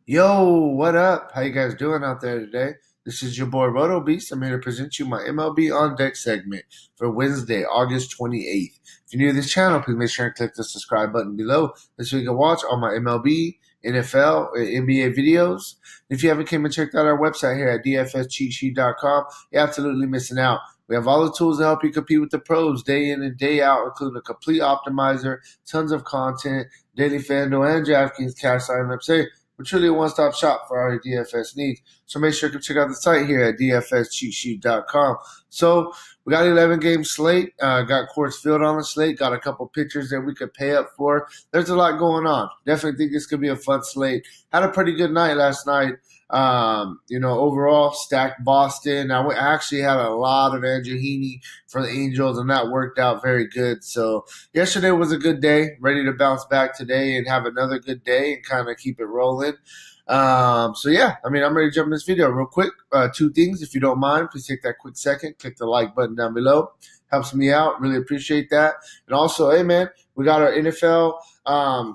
Yo, what up? How you guys doing out there today? This is your boy Roto Beast. I'm here to present you my MLB On Deck segment for Wednesday, August 28th. If you're new to this channel, please make sure and click the subscribe button below so you can watch all my MLB, NFL, and NBA videos. If you haven't came and checked out our website here at dfscheatsheet.com, you're absolutely missing out. We have all the tools to help you compete with the pros day in and day out, including a complete optimizer, tons of content, daily FanDuel and DraftKings cash signups. Hey, we're truly a one-stop shop for our DFS needs. So make sure to check out the site here at dfscheatsheet.com. So we got 11-game slate. Got Coors Field on the slate. Got a couple pitchers that we could pay up for. There's a lot going on. Definitely think this could be a fun slate. Had a pretty good night last night. Overall, stacked Boston. I actually had a lot of Andrew Heaney for the Angels, and that worked out very good. So yesterday was a good day. Ready to bounce back today and have another good day and kind of keep it rolling. I'm ready to jump in this video real quick. Two things, if you don't mind, please take that quick second. Click the like button down below. Helps me out. Really appreciate that. And also, hey, man, we got our NFL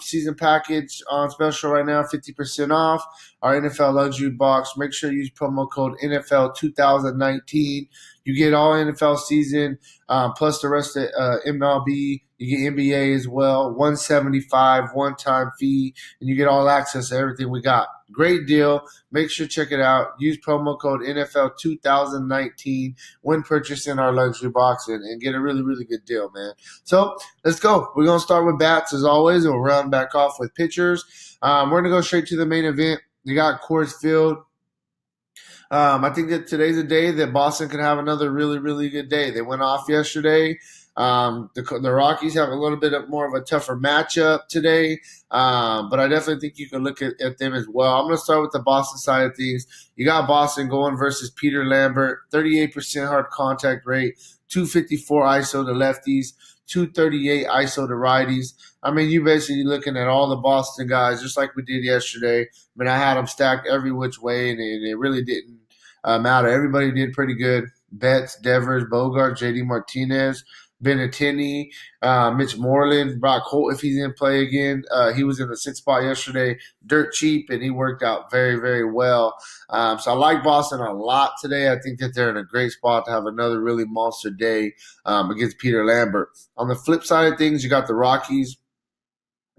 season package on special right now, 50% off. Our NFL luxury box. Make sure you use promo code NFL 2019. You get all NFL season plus the rest of MLB. You get NBA as well. $175 one-time fee, and you get all access to everything we got. Great deal. Make sure to check it out. Use promo code NFL 2019 when purchasing our luxury box and get a really, really good deal, man. So let's go. We're going to start with bats as always, and we'll round back off with pitchers. We're going to go straight to the main event. You got Coors Field. I think that today's a day that Boston can have another really, really good day. They went off yesterday. The Rockies have a little bit more of a tougher matchup today, but I definitely think you can look at them as well. I'm going to start with the Boston side of things. You got Boston going versus Peter Lambert, 38% hard contact rate, 254 ISO to lefties, 238 ISO to righties. I mean, you basically looking at all the Boston guys, just like we did yesterday. I mean, I had them stacked every which way, and it really didn't matter. Everybody did pretty good. Betts, Devers, Bogart, JD Martinez, Benintendi, Mitch Moreland, Brock Holt, if he's in play again. He was in the sixth spot yesterday, dirt cheap, and he worked out very, very well. So I like Boston a lot today. I think that they're in a great spot to have another really monster day against Peter Lambert. On the flip side of things, you got the Rockies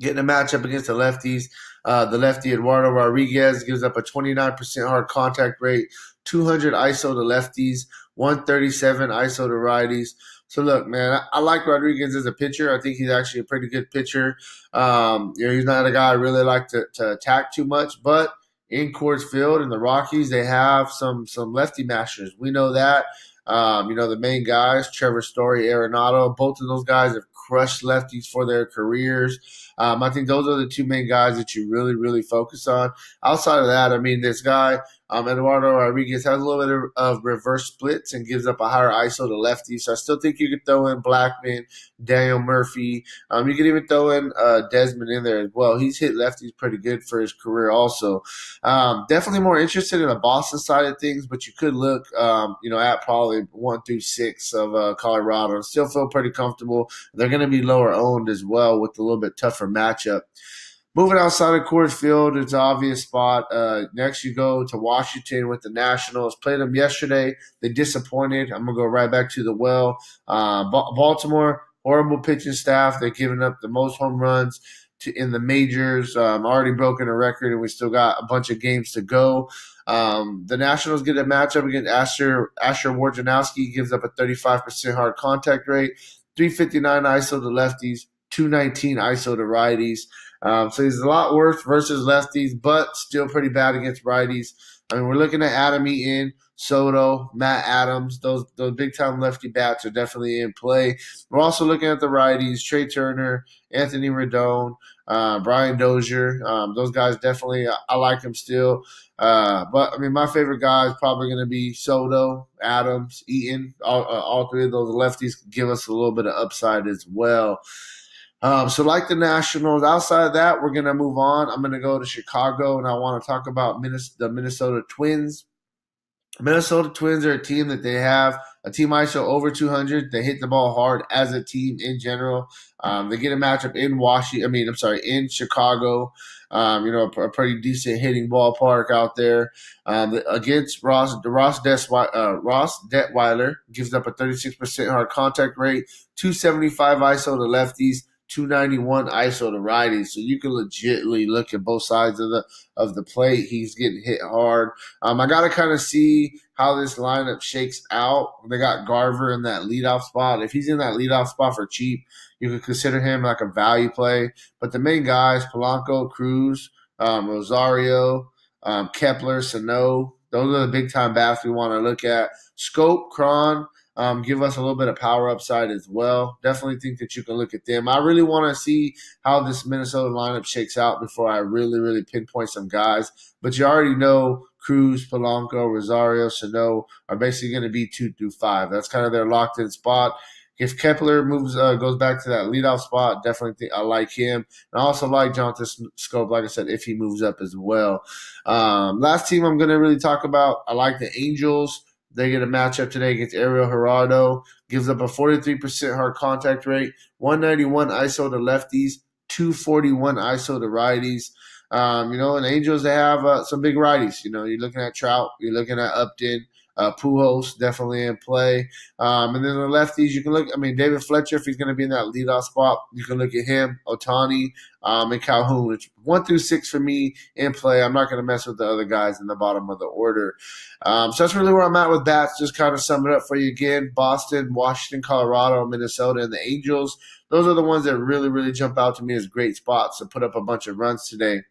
getting a matchup against the lefties. The lefty Eduardo Rodriguez gives up a 29% hard contact rate, 200 ISO to lefties, 137 ISO to righties. So look, man, I like Rodriguez as a pitcher. I think he's actually a pretty good pitcher. He's not a guy I really like to attack too much, but in Coors Field and the Rockies, they have some lefty mashers. We know that. The main guys, Trevor Story, Arenado, both of those guys have crushed lefties for their careers. I think those are the two main guys that you really, really focus on. Outside of that, I mean, this guy, Eduardo Rodriguez, has a little bit of reverse splits and gives up a higher ISO to lefties. So I still think you could throw in Blackman, Daniel Murphy. You could even throw in Desmond in there as well. He's hit lefties pretty good for his career also. Definitely more interested in the Boston side of things, but you could look, at probably 1 through 6 of Colorado. Still feel pretty comfortable. They're going to be lower owned as well with a little bit tougher matchup. Moving outside of Coors Field, it's an obvious spot. Next, you go to Washington with the Nationals. Played them yesterday. They disappointed. I'm going to go right back to the well. Baltimore, horrible pitching staff. They're giving up the most home runs in the majors. Already broken a record, and we still got a bunch of games to go. The Nationals get a matchup against Asher Wojnarowski. Gives up a 35% hard contact rate, 359 ISO to lefties, 219 ISO to righties. So he's a lot worse versus lefties, but still pretty bad against righties. I mean, we're looking at Adam Eaton, Soto, Matt Adams. Those big-time lefty bats are definitely in play. We're also looking at the righties, Trey Turner, Anthony Rendon, Brian Dozier. Those guys definitely, I like them still. But, I mean, my favorite guy is probably going to be Soto, Adams, Eaton. All three of those lefties give us a little bit of upside as well. So like the Nationals, outside of that, we're going to move on. I'm going to go to Chicago, and I want to talk about the Minnesota Twins. Minnesota Twins are a team that they have a team ISO over 200. They hit the ball hard as a team in general. They get a matchup in in Chicago. A pretty decent hitting ballpark out there. Against Ross Detweiler gives up a 36% hard contact rate, 275 ISO to lefties, 291 ISO to righties. So you can legitimately look at both sides of the plate. He's getting hit hard. I got to kind of see how this lineup shakes out. They got Garver in that leadoff spot. If he's in that leadoff spot for cheap, you could consider him like a value play. But the main guys, Polanco, Cruz, Rosario, Kepler, Sano, those are the big-time bats we want to look at. Scope, Cron, give us a little bit of power upside as well. Definitely think that you can look at them. I really want to see how this Minnesota lineup shakes out before I really, really pinpoint some guys. But you already know Cruz, Polanco, Rosario, Sano are basically going to be 2 through 5. That's kind of their locked-in spot. If Kepler goes back to that leadoff spot, definitely think I like him. And I also like Jonathan Scope, like I said, if he moves up as well. Last team I'm going to really talk about, I like the Angels. They get a matchup today against Ariel Gerardo. Gives up a 43% hard contact rate, 191 ISO to lefties, 241 ISO to righties. And Angels, they have some big righties. You're looking at Trout, you're looking at Upton, Pujols definitely in play. And then the lefties, you can look, David Fletcher, if he's going to be in that leadoff spot, you can look at him, Ohtani, and Calhoun. It's 1 through 6 for me in play. I'm not going to mess with the other guys in the bottom of the order. So that's really where I'm at with bats. Just kind of sum it up for you again. Boston, Washington, Colorado, Minnesota, and the Angels. Those are the ones that really, really jump out to me as great spots to put up a bunch of runs today.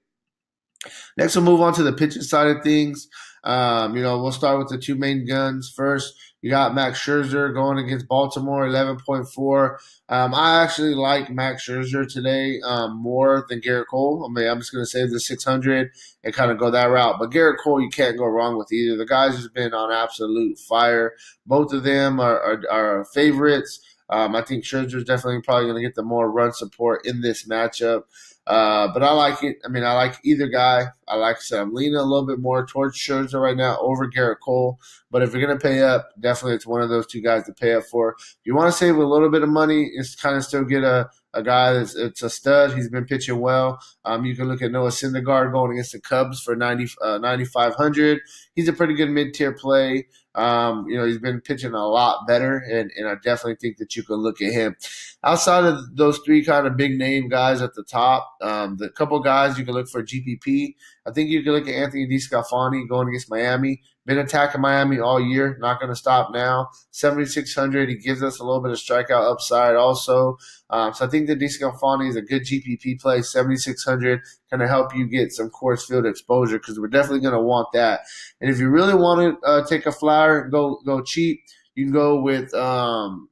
Next, we'll move on to the pitching side of things. We'll start with the two main guns first. You got Max Scherzer going against Baltimore, 11.4. I actually like Max Scherzer today more than Garrett Cole. I'm just going to save the 600 and kind of go that route. But Garrett Cole, you can't go wrong with either. The guys has been on absolute fire. Both of them are favorites. I think Scherzer's definitely probably going to get the more run support in this matchup. But I like it. I like either guy. Like I said, I'm leaning a little bit more towards Scherzer right now over Garrett Cole. But if you're going to pay up, definitely it's one of those two guys to pay up for. If you want to save a little bit of money, it's kind of still get a guy it's a stud. He's been pitching well. You can look at Noah Syndergaard going against the Cubs for 9,500. He's a pretty good mid-tier play. He's been pitching a lot better, and I definitely think that you can look at him. Outside of those three kind of big name guys at the top, the couple guys you can look for GPP. I think you can look at Anthony DeSclafani going against Miami. Been attacking Miami all year, not going to stop now. 7,600, he gives us a little bit of strikeout upside also. So I think that DeSclafani is a good GPP play. 7,600 kind of help you get some course field exposure because we're definitely going to want that. And if you really want to take a flyer and go cheap, you can go with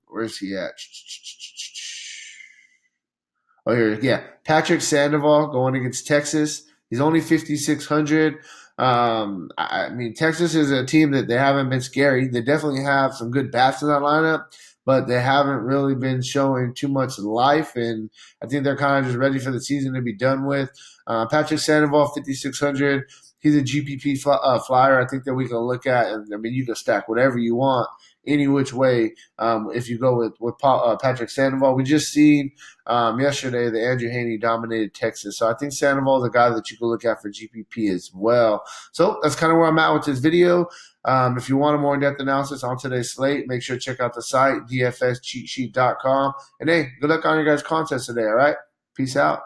where's he at? Oh, here, yeah, Patrick Sandoval going against Texas. He's only 5,600. Texas is a team that they haven't been scary. They definitely have some good bats in that lineup, but they haven't really been showing too much life, and I think they're kind of just ready for the season to be done with. Patrick Sandoval, 5,600. He's a GPP flyer I think that we can look at, and you can stack whatever you want any which way if you go with Patrick Sandoval. We just seen yesterday that Andrew Haney dominated Texas. So I think Sandoval is a guy that you can look at for GPP as well. So that's kind of where I'm at with this video. If you want a more in-depth analysis on today's slate, make sure to check out the site, dfscheatsheet.com. And hey, good luck on your guys' contest today, all right? Peace out.